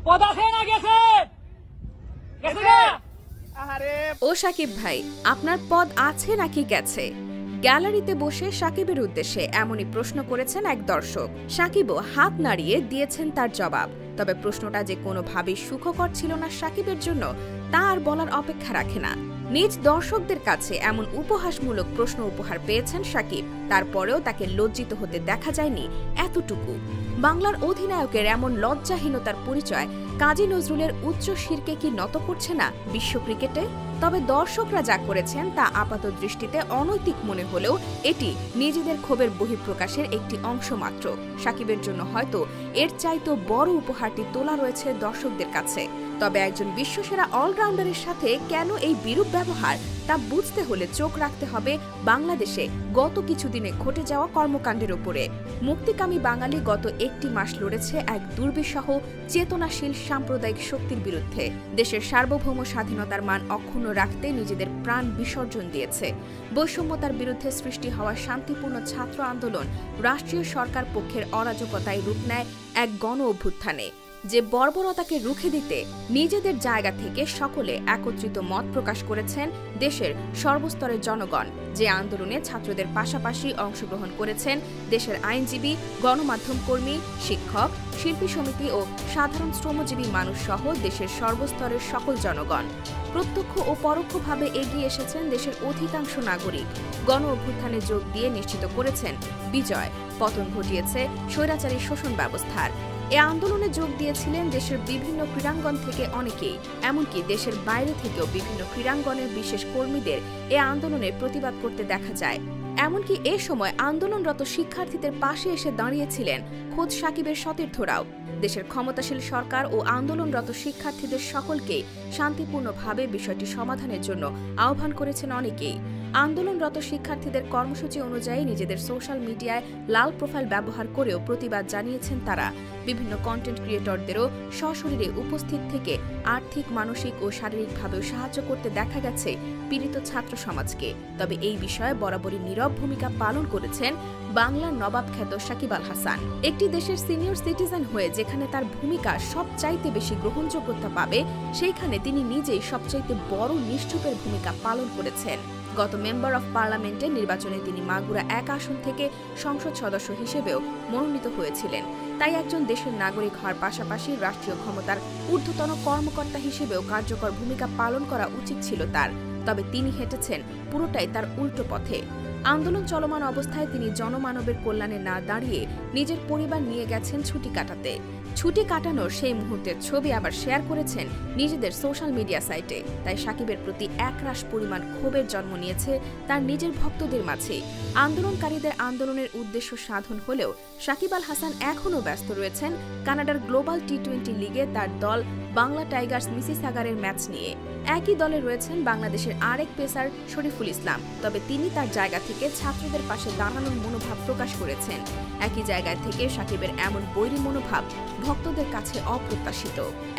পদ আছে না গেছে? গেছে না? ও সাকিব ভাই, আপনার পদ আছে নাকি গেছে? গ্যালারিতে বসে সাকিবের উদ্দেশ্যে এমনই প্রশ্ন করেছেন এক দর্শক। সাকিবও হাত নাড়িয়ে দিয়েছেন তার জবাব। তবে প্রশ্নটা যে কোনোভাবেই সুখকর ছিল না সাকিবের জন্য, তা আর বলার অপেক্ষা রাখে না। নিজ দর্শকদের কাছে এমন উপহাসমূলক প্রশ্ন উপহার পেয়েছেন সাকিব, তারপরেও তাকে লজ্জিত হতে দেখা যায়নি এতটুকু। বাংলার অধিনায়কের এমন লজ্জাহীনতার পরিচয় কাজী নজরুলের উচ্চ শিরকে কি নত করছে না বিশ্ব ক্রিকেটে? তবে দর্শকরা যা করেছেন তা আপাত দৃষ্টিতে অনৈতিক মনে হলেও এটি নিজেদের ক্ষোভের বহিঃপ্রকাশের একটি অংশ মাত্র। সাকিবের জন্য হয়তো এর চাইতেও বড় উপহারটি তোলা রয়েছে দর্শকদের কাছে। তবে একজন বিশ্বসেরা অলরাউন্ডারের সাথে কেন এই বিরূপ ব্যবহার, তা বুঝতে হলে চোখ রাখতে হবে বাংলাদেশে গত কিছুদিনে ঘটে যাওয়া কর্মকাণ্ডের উপরে। মুক্তিকামী বাঙালি গত একটি মাস লড়েছে এক দুর্বিষহ চেতনাশীল সাম্প্রদায়িক শক্তির বিরুদ্ধে। দেশের সার্বভৌম স্বাধীনতার মান অক্ষুণ্ণ রাখতে নিজেদের প্রাণ বিসর্জন দিয়েছে। বৈষম্যতার বিরুদ্ধে সৃষ্টি হওয়া শান্তিপূর্ণ ছাত্র আন্দোলন রাষ্ট্রীয় সরকার পক্ষের অরাজকতায় রূপ নেয় এক গণ অভ্যুত্থানে। যে বর্বরতাকে রুখে দিতে নিজেদের জায়গা থেকে সকলে একত্রিত মত প্রকাশ করেছেন দেশের সর্বস্তরের জনগণ। যে আন্দোলনে ছাত্রদের পাশাপাশি অংশগ্রহণ করেছেন দেশের আইনজীবী, গণমাধ্যম কর্মী, শিক্ষক, শিল্পী সমিতি ও সাধারণ শ্রমজীবী মানুষ সহ দেশের সর্বস্তরের সকল জনগণ। প্রত্যক্ষ ও পরোক্ষভাবে এগিয়ে এসেছেন দেশের অধিকাংশ নাগরিক। গণ অভ্যুত্থানে যোগ দিয়ে নিশ্চিত করেছেন বিজয়, পতন ঘটিয়েছে স্বৈরাচারী শোষণ ব্যবস্থার। এ আন্দোলনে যোগ দিয়েছিলেন দেশের বিভিন্ন ক্রীড়াঙ্গন থেকে অনেকেই, এমনকি দেশের বাইরে থেকেও বিভিন্ন ক্রীড়াঙ্গনের বিশেষ কর্মীদের এ আন্দোলনের প্রতিবাদ করতে দেখা যায়। এমনকি এ সময় আন্দোলনরত শিক্ষার্থীদের পাশে এসে দাঁড়িয়েছিলেন খোদ সাকিবের সতীর্থরাও। দেশের ক্ষমতাশীল সরকার ও আন্দোলনরত শিক্ষার্থীদের সকলকেই শান্তিপূর্ণভাবে বিষয়টি সমাধানের জন্য আহ্বান করেছেন অনেকেই। আন্দোলনরত শিক্ষার্থীদের কর্মসূচি অনুযায়ী নিজেদের সোশ্যাল মিডিয়ায় লাল প্রোফাইল ব্যবহার করেও প্রতিবাদ জানিয়েছেন তারা। বিভিন্ন কন্টেন্ট ক্রিয়েটরদেরও সশরীরে উপস্থিত থেকে আর্থিক, মানসিক ও শারীরিকভাবেও সাহায্য করতে দেখা গেছে পীড়িত ছাত্র সমাজকে। তবে এই বিষয়ে বরাবরই নীরব ভূমিকা পালন করেছেন বাংলার নবাব খ্যাত সাকিব আল হাসান। একটি দেশের সিনিয়র সিটিজেন হয়ে যেখানে তার ভূমিকা সবচাইতে বেশি গ্রহণযোগ্যতা পাবে, সেইখানে তিনি নিজেই সবচাইতে বড় নিষ্ঠুপের ভূমিকা পালন করেছেন। গত মেম্বার অফ পার্লামেন্টের নির্বাচনে তিনি মাগুরা 1 আসন থেকে সংসদ সদস্য হিসেবেও মনোনীত হয়েছিলেন। তাই একজন দেশের নাগরিক হওয়ার পাশাপাশি রাষ্ট্রীয় ক্ষমতার ঊর্ধ্বতন কর্মকর্তা হিসেবেও কার্যকর ভূমিকা পালন করা উচিত ছিল তার। তবে তিনি হেঁটেছেন পুরোটাই তার উল্টো পথে। আন্দোলন চলমান অবস্থায় তিনি জনমানবের কল্যাণে না দাঁড়িয়ে নিজের পরিবার নিয়ে গেছেন ছুটি কাটাতে। ছুটি কাটানোর সেই মুহূর্তের ছবি আবার শেয়ার করেছেন নিজেদের সোশ্যাল মিডিয়া সাইটে। তাই সাকিবের প্রতি একরাশ পরিমাণ ক্ষোভের জন্ম নিয়েছে তার নিজের ভক্তদের মাঝে। আন্দোলনকারীদের আন্দোলনের উদ্দেশ্য সাধন হলেও সাকিব আল হাসান এখনও ব্যস্ত রয়েছেন কানাডার গ্লোবাল টি20 লিগে তার দল বাংলা টাইগার্স মিসিসাগারের ম্যাচ নিয়ে। একই দলে রয়েছেন বাংলাদেশের আরেক পেসার শরীফুল ইসলাম। তবে তিনি তার জায়গা থেকে ছাত্রদের পাশে দাঁড়ানোর মনোভাব প্রকাশ করেছেন। একই জায়গায় থেকে সাকিবের এমন বৈরী মনোভাব ভক্তদের কাছে অপ্রত্যাশিত।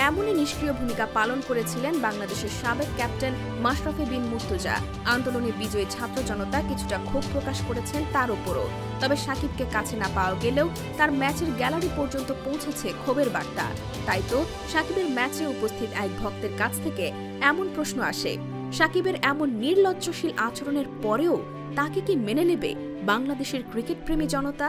এমনই নিষ্ক্রিয় ভূমিকা পালন করেছিলেন বাংলাদেশের সাবেক ক্যাপ্টেন মাশরাফি বিন মুর্তজা। আন্দোলনে বিজয়ী ছাত্র জনতা কিছুটা ক্ষোভ প্রকাশ করেছেন তার উপরও। তবে সাকিবকে কাছে না পাওয়া গেলেও তার ম্যাচের গ্যালারি পর্যন্ত পৌঁছেছে ক্ষোভের বার্তা। তাই তো সাকিবের ম্যাচে উপস্থিত এক ভক্তের কাছ থেকে এমন প্রশ্ন আসে, সাকিবের এমন নির্লজ্জশীল আচরণের পরেও তাকে কি মেনে নেবে বাংলাদেশের ক্রিকেট প্রেমী জনতা?